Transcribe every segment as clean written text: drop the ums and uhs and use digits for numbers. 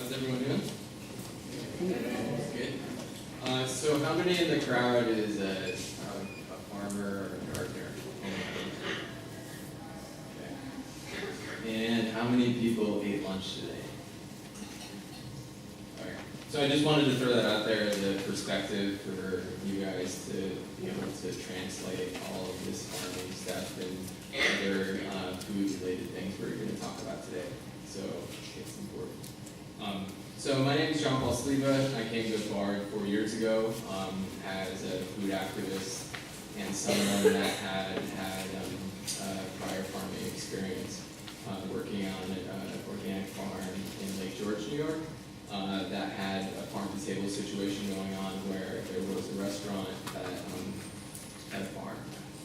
How's everyone doing? Good. So how many in the crowd is a farmer or a gardener? Okay. And how many people ate lunch today? All right. So I just wanted to throw that out there as a perspective for you guys to be able to translate all of this farming stuff and other food-related things we're going to talk about today. So it's important. So my name is Sliva. I came to Bard 4 years ago as a food activist and someone that had prior farming experience working on an organic farm in Lake George, New York, that had a farm-to-table situation going on where there was a restaurant that had a farm.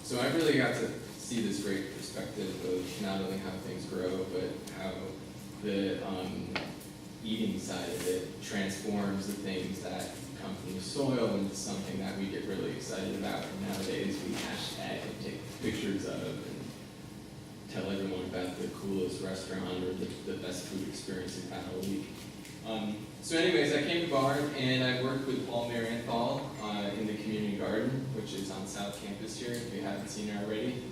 So I really got to see this great perspective of not only how things grow, but how the eating side of it transforms the things that come from the soil into something that we get really excited about. And nowadays we hashtag and take pictures of and tell everyone about the coolest restaurant or the best food experience we've had all week. So anyways, I came to Bard and I worked with Paul Marienthal in the community garden, which is on South Campus here, if you haven't seen it already.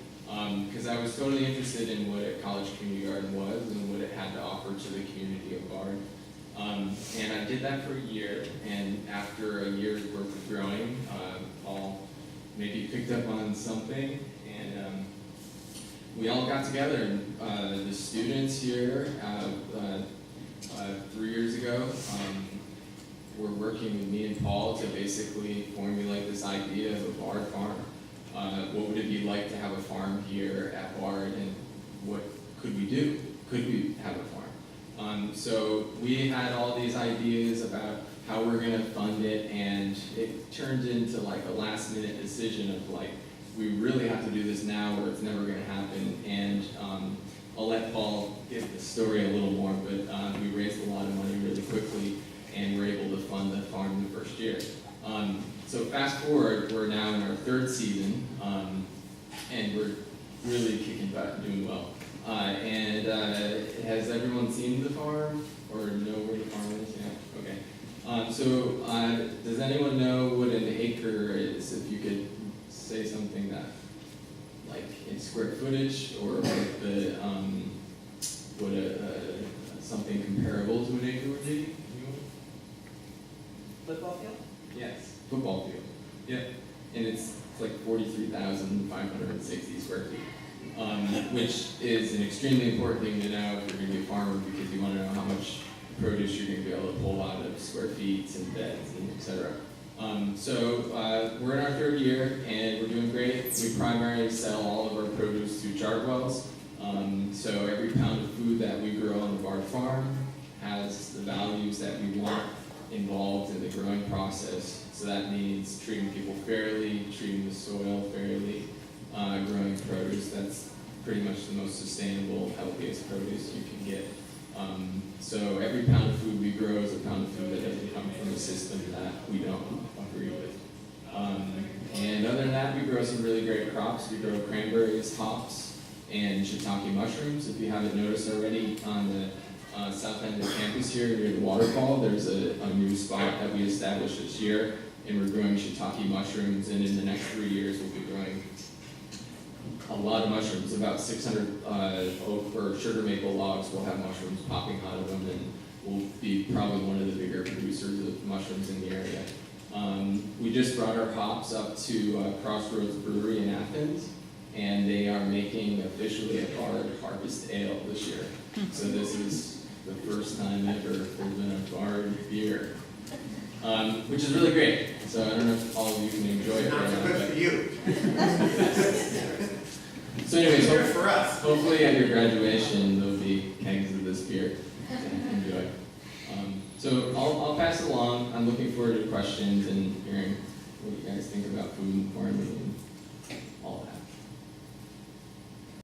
Because I was totally interested in what a college community garden was and what it had to offer to the community of Bard. And I did that for a year, and after a year's worth of growing, Paul maybe picked up on something, and we all got together, and the students here 3 years ago were working with me and Paul to basically formulate this idea of a Bard farm. What would it be like to have a farm here at Bard, and what could we do? Could we have a farm? So we had all these ideas about how we're going to fund it, and it turned into like a last-minute decision of like, we really have to do this now or it's never going to happen. And I'll let Paul give the story a little more, but we raised a lot of money really quickly and were able to fund the farm in the first year. So fast forward, we're now in our third season, and we're really kicking butt and doing well. Has everyone seen the farm or know where the farm is? Yeah, okay. So does anyone know what an acre is? If you could say something that, like in square footage, or like the something comparable to an acre would be? Football field? Yes, football field. Yep, and it's like 43,560 square feet. Which is an extremely important thing to know if you're going to be a farmer, because you want to know how much produce you're going to be able to pull out of square feet and beds and etc. So we're in our third year and we're doing great. We primarily sell all of our produce through charter wells. So every pound of food that we grow on the Bard farm has the values that we want involved in the growing process. So that means treating people fairly, treating the soil fairly, growing produce that's pretty much the most sustainable, healthiest produce you can get. So every pound of food we grow is a pound of food that doesn't come from a system that we don't agree with. And other than that, we grow some really great crops. We grow cranberries, hops, and shiitake mushrooms. If you haven't noticed already, on the south end of campus here near the waterfall, there's a new spot that we established this year, and we're growing shiitake mushrooms, and in the next 3 years we'll be growing a lot of mushrooms. About 600 oak or sugar maple logs will have mushrooms popping out of them, and we'll be probably one of the bigger producers of mushrooms in the area. We just brought our hops up to Crossroads Brewery in Athens, and they are making officially a Bard Harvest Ale this year. So this is the first time ever there's been a Bard beer, which is really great. So I don't know if all of you can enjoy it right now. Good for you. So anyways, For us. hopefully at your graduation there'll be kegs of this beer to enjoy. So I'll pass it along. I'm looking forward to questions and hearing what you guys think about food and farming